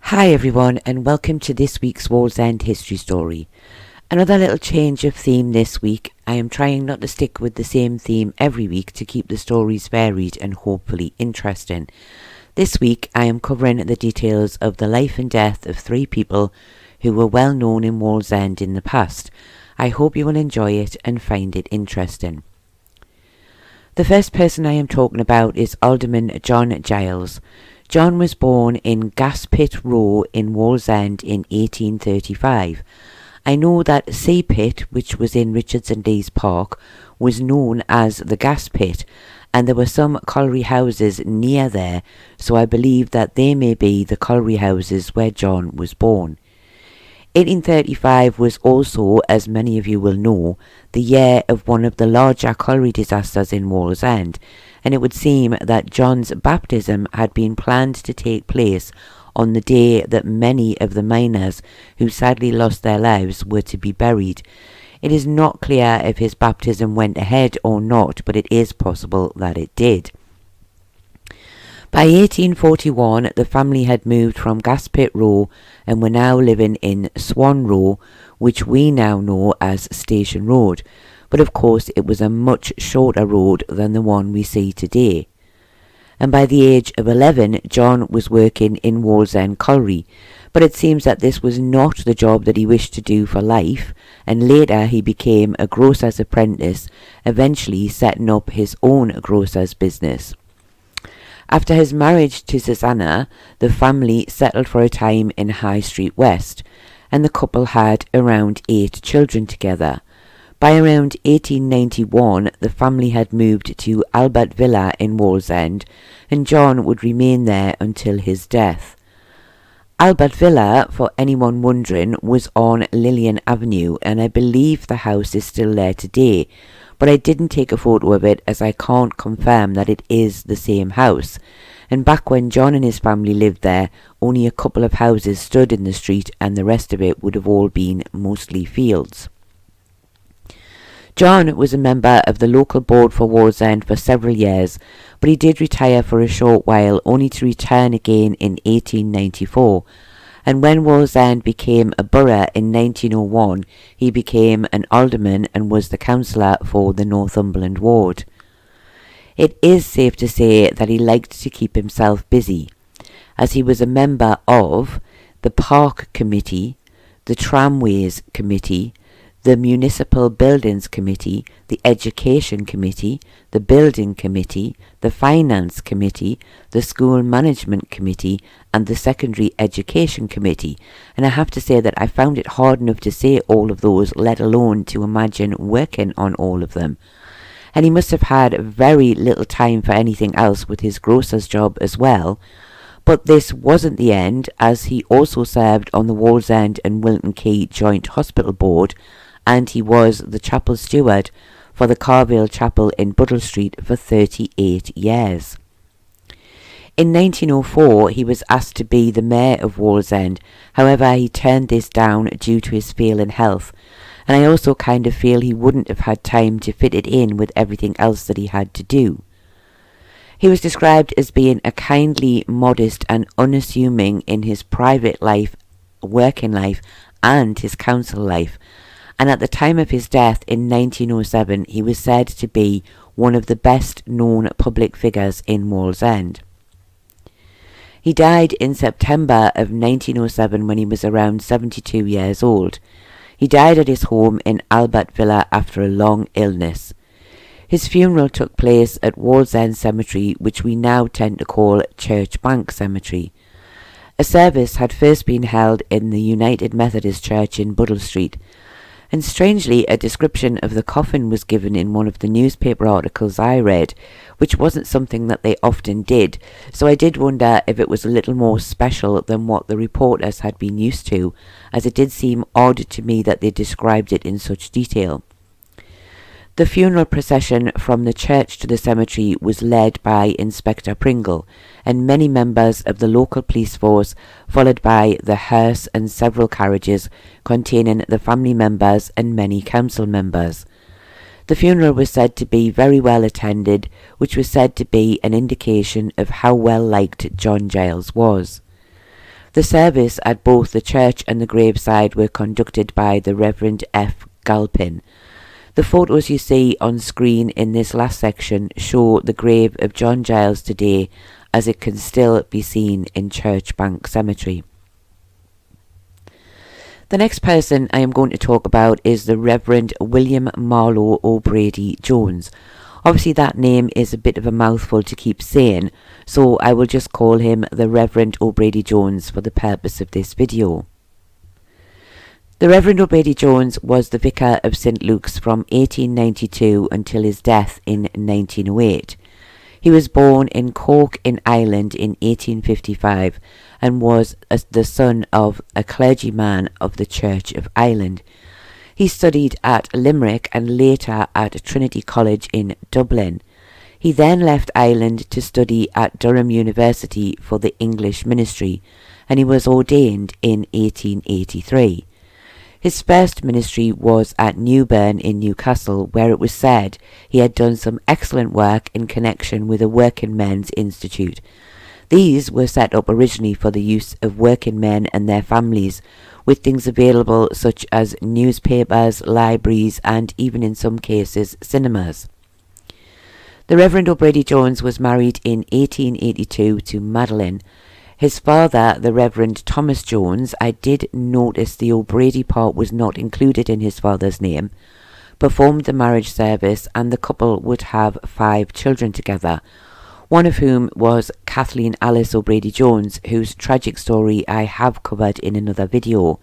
Hi everyone, and welcome to this week's Wallsend history story. Another little change of theme this week. I am trying not to stick with the same theme every week to keep the stories varied and hopefully interesting. This week I am covering the details of the life and death of three people who were well known in Wallsend in the past. I hope you will enjoy it and find it interesting. The first person I am talking about is Alderman John Giles. John was born in Gaspit Row in Wallsend in 1835. I know that Sea Pit, which was in Richards and Lees Park, was known as the Gas Pit, and there were some colliery houses near there, so I believe that they may be the colliery houses where John was born. 1835 was also, as many of you will know, the year of one of the larger colliery disasters in Wallsend, and it would seem that John's baptism had been planned to take place on the day that many of the miners who sadly lost their lives were to be buried. It is not clear if his baptism went ahead or not, but it is possible that it did. By 1841, the family had moved from Gaspit Row and were now living in Swan Row, which we now know as Station Road. But of course it was a much shorter road than the one we see today. And by the age of 11, John was working in Wallsend Colliery, but it seems that this was not the job that he wished to do for life, and later he became a grocer's apprentice, eventually setting up his own grocer's business. After his marriage to Susanna, the family settled for a time in High Street West, and the couple had around 8 children together. By around 1891, the family had moved to Albert Villa in Wallsend, and John would remain there until his death. Albert Villa, for anyone wondering, was on Lillian Avenue, and I believe the house is still there today, but I didn't take a photo of it as I can't confirm that it is the same house. And back when John and his family lived there, only a couple of houses stood in the street and the rest of it would have all been mostly fields. John was a member of the local board for Wallsend for several years, but he did retire for a short while, only to return again in 1894. And when Wallsend became a borough in 1901, he became an alderman and was the councillor for the Northumberland ward. It is safe to say that he liked to keep himself busy, as he was a member of the Park Committee, the Tramways Committee, the Municipal Buildings Committee, the Education Committee, the Building Committee, the Finance Committee, the School Management Committee, and the Secondary Education Committee. And I have to say that I found it hard enough to say all of those, let alone to imagine working on all of them. And he must have had very little time for anything else with his grocer's job as well. But this wasn't the end, as he also served on the Wallsend and Wilton Quay Joint Hospital Board, and he was the chapel steward for the Carville Chapel in Buddle Street for 38 years. In 1904 he was asked to be the mayor of Wallsend, however he turned this down due to his failing health, and I also kind of feel he wouldn't have had time to fit it in with everything else that he had to do. He was described as being a kindly, modest and unassuming in his private life, working life and his council life, and at the time of his death in 1907 he was said to be one of the best known public figures in Wallsend. He died in September of 1907 when he was around 72 years old. He died at his home in Albert Villa after a long illness. His funeral took place at Wallsend Cemetery, which we now tend to call Church Bank Cemetery. A service had first been held in the United Methodist Church in Buddle Street, and strangely a description of the coffin was given in one of the newspaper articles I read, which wasn't something that they often did, so I did wonder if it was a little more special than what the reporters had been used to, as it did seem odd to me that they described it in such detail. The funeral procession from the church to the cemetery was led by Inspector Pringle, and many members of the local police force, followed by the hearse and several carriages containing the family members and many council members. The funeral was said to be very well attended, which was said to be an indication of how well liked John Giles was. The service at both the church and the graveside were conducted by the Reverend F. Galpin. The photos you see on screen in this last section show the grave of John Giles today, as it can still be seen in Church Bank Cemetery. The next person I am going to talk about is the Reverend William Marlowe O'Brady Jones. Obviously that name is a bit of a mouthful to keep saying, so I will just call him the Reverend O'Brady Jones for the purpose of this video. The Reverend O'Brady Jones was the vicar of St Luke's from 1892 until his death in 1908. He was born in Cork in Ireland in 1855 and was the son of a clergyman of the Church of Ireland. He studied at Limerick and later at Trinity College in Dublin. He then left Ireland to study at Durham University for the English ministry, and he was ordained in 1883. His first ministry was at Newburn in Newcastle, where it was said he had done some excellent work in connection with a working men's institute. These were set up originally for the use of working men and their families, with things available such as newspapers, libraries, and even in some cases cinemas. The Reverend O'Brady Jones was married in 1882 to Madeline. His father, the Reverend Thomas Jones, I did notice the O'Brady part was not included in his father's name, performed the marriage service, and the couple would have 5 children together, one of whom was Kathleen Alice O'Brady Jones, whose tragic story I have covered in another video.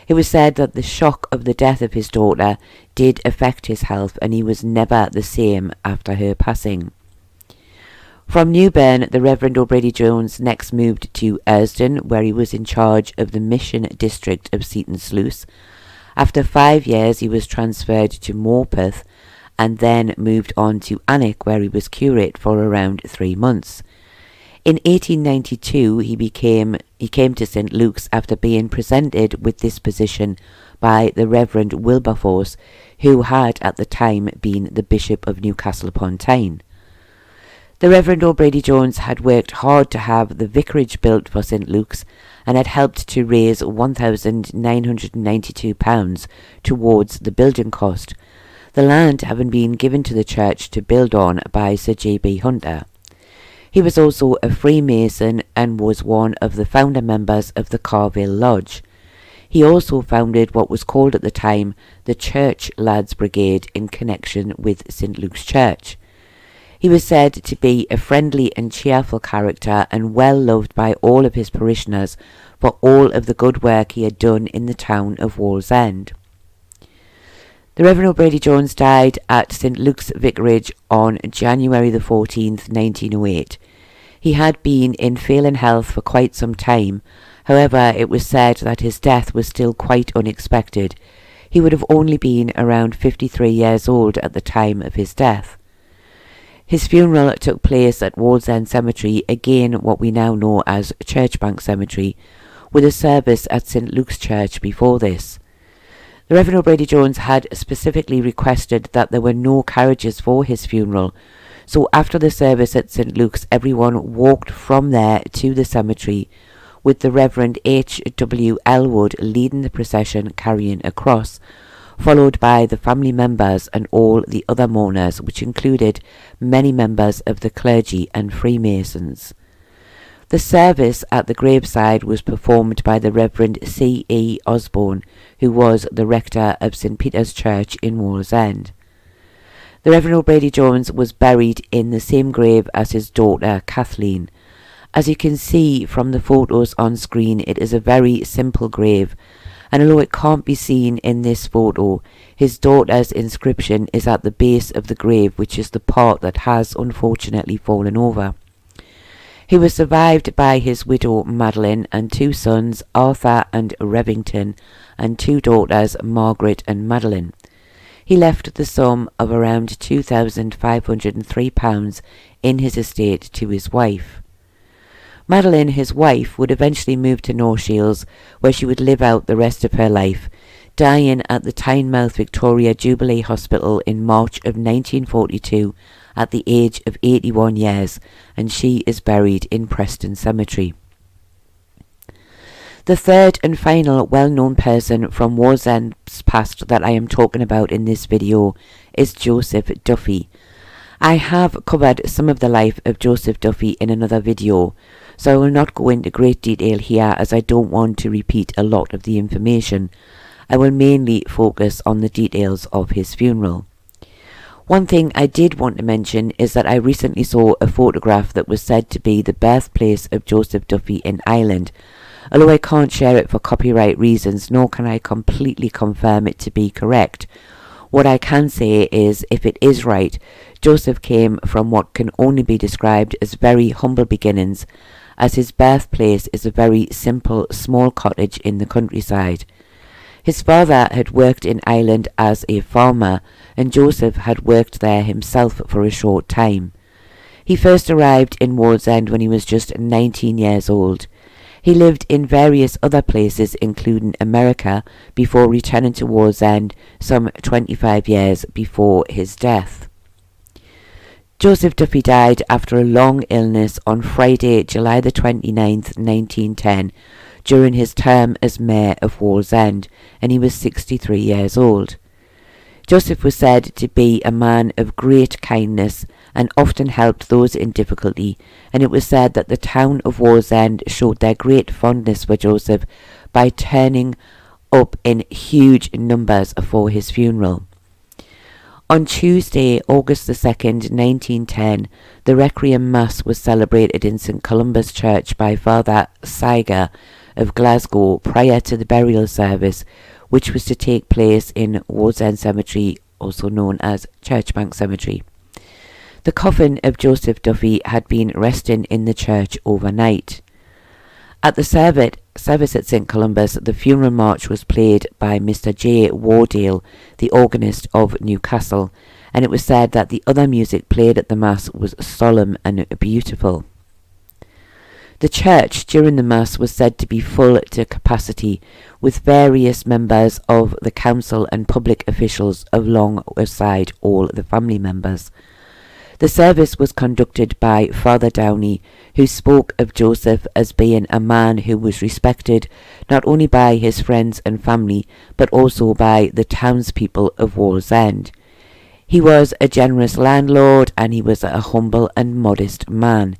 It was said that the shock of the death of his daughter did affect his health, and he was never the same after her passing. From Newburn, the Reverend O'Brady Jones next moved to Ersdon, where he was in charge of the mission district of Seaton Sluice. After 5 years, he was transferred to Morpeth, and then moved on to Alnwick, where he was curate for around 3 months. In 1892 he came to St Luke's after being presented with this position by the Reverend Wilberforce, who had at the time been the Bishop of Newcastle upon Tyne. The Reverend O'Brady Jones had worked hard to have the vicarage built for St Luke's, and had helped to raise £1,992 towards the building cost, the land having been given to the church to build on by Sir J.B. Hunter. He was also a Freemason and was one of the founder members of the Carville Lodge. He also founded what was called at the time the Church Lads Brigade in connection with St Luke's Church. He was said to be a friendly and cheerful character and well loved by all of his parishioners for all of the good work he had done in the town of Wallsend. The Reverend O'Brady Jones died at St Luke's Vicarage on January the 14th, 1908. He had been in failing health for quite some time. However, it was said that his death was still quite unexpected. He would have only been around 53 years old at the time of his death. His funeral took place at Wallsend Cemetery, again what we now know as Church Bank Cemetery, with a service at St Luke's Church before this. The Reverend O'Brady Jones had specifically requested that there were no carriages for his funeral, so after the service at St Luke's everyone walked from there to the cemetery, with the Reverend H. W. Elwood leading the procession carrying a cross, followed by the family members and all the other mourners, which included many members of the clergy and Freemasons. The service at the graveside was performed by the Reverend C. E. Osborne, who was the rector of St Peter's Church in Wallsend. The Reverend O'Brady Jones was buried in the same grave as his daughter Kathleen. As you can see from the photos on screen, it is a very simple grave, and although it can't be seen in this photo, his daughter's inscription is at the base of the grave, which is the part that has unfortunately fallen over. He was survived by his widow Madeline and 2 sons, Arthur and Revington, and 2 daughters, Margaret and Madeline. He left the sum of around £2,503 in his estate to his wife. Madeline, his wife, would eventually move to North Shields, where she would live out the rest of her life, dying at the Tynemouth Victoria Jubilee Hospital in March of 1942 at the age of 81 years, and she is buried in Preston Cemetery. The third and final well-known person from Wallsend's past that I am talking about in this video is Joseph Duffy. I have covered some of the life of Joseph Duffy in another video, so I will not go into great detail here as I don't want to repeat a lot of the information. I will mainly focus on the details of his funeral. One thing I did want to mention is that I recently saw a photograph that was said to be the birthplace of Joseph Duffy in Ireland. Although I can't share it for copyright reasons, nor can I completely confirm it to be correct. What I can say is, if it is right, Joseph came from what can only be described as very humble beginnings, as his birthplace is a very simple, small cottage in the countryside. His father had worked in Ireland as a farmer, and Joseph had worked there himself for a short time. He first arrived in Wallsend when he was just 19 years old. He lived in various other places, including America, before returning to Wallsend some 25 years before his death. Joseph Duffy died after a long illness on Friday, July the 29th, 1910, during his term as Mayor of Wallsend, and he was 63 years old. Joseph was said to be a man of great kindness and often helped those in difficulty, and it was said that the town of Wallsend showed their great fondness for Joseph by turning up in huge numbers for his funeral. On Tuesday, August the 2nd, 1910, the Requiem Mass was celebrated in St. Columba's Church by Father Siger of Glasgow prior to the burial service, which was to take place in Wallsend Cemetery, also known as Churchbank Cemetery. The coffin of Joseph Duffy had been resting in the church overnight. At the service at St. Columba's, the funeral march was played by Mr. J. Wardale, the organist of Newcastle, and it was said that the other music played at the Mass was solemn and beautiful. The church during the Mass was said to be full to capacity, with various members of the council and public officials alongside all the family members. The service was conducted by Father Downey, who spoke of Joseph as being a man who was respected not only by his friends and family, but also by the townspeople of Wallsend. He was a generous landlord, and he was a humble and modest man.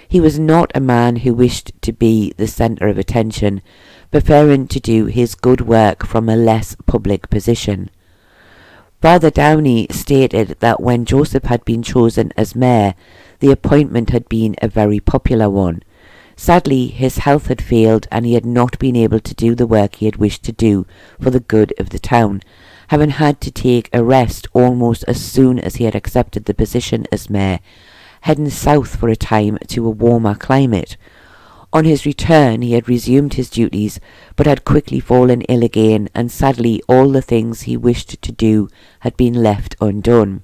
He was not a man who wished to be the centre of attention, preferring to do his good work from a less public position. Father Downey stated that when Joseph had been chosen as mayor, the appointment had been a very popular one. Sadly, his health had failed, and he had not been able to do the work he had wished to do for the good of the town, having had to take a rest almost as soon as he had accepted the position as mayor, heading south for a time to a warmer climate. On his return he had resumed his duties, but had quickly fallen ill again, and sadly all the things he wished to do had been left undone.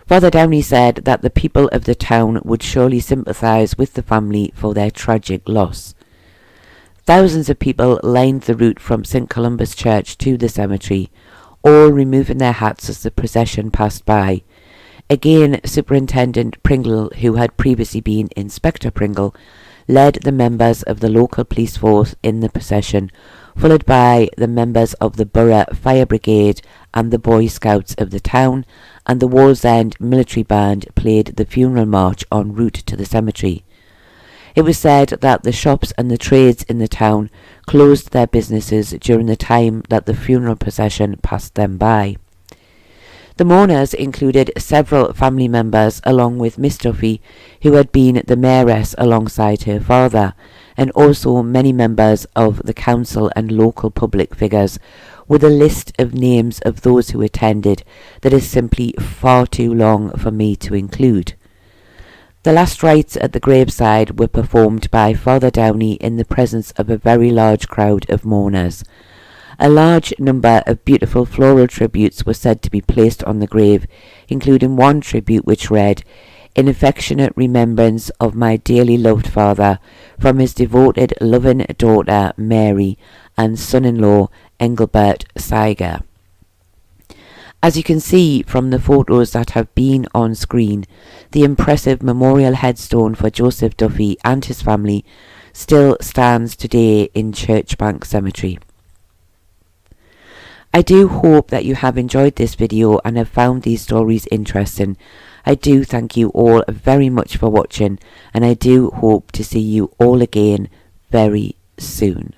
Father Downey said that the people of the town would surely sympathise with the family for their tragic loss. Thousands of people lined the route from St. Columba's Church to the cemetery, all removing their hats as the procession passed by. Again, Superintendent Pringle, who had previously been Inspector Pringle, led the members of the local police force in the procession, followed by the members of the Borough Fire Brigade and the Boy Scouts of the town, and the Wallsend military band played the funeral march en route to the cemetery. It was said that the shops and the trades in the town closed their businesses during the time that the funeral procession passed them by. The mourners included several family members along with Miss Duffy, who had been the mayoress alongside her father, and also many members of the council and local public figures, with a list of names of those who attended that is simply far too long for me to include. The last rites at the graveside were performed by Father Downey in the presence of a very large crowd of mourners. A large number of beautiful floral tributes were said to be placed on the grave, including one tribute which read, "In affectionate remembrance of my dearly loved father, from his devoted, loving daughter Mary and son-in-law Engelbert Siger." As you can see from the photos that have been on screen, the impressive memorial headstone for Joseph Duffy and his family still stands today in Churchbank Cemetery. I do hope that you have enjoyed this video and have found these stories interesting. I do thank you all very much for watching, and I do hope to see you all again very soon.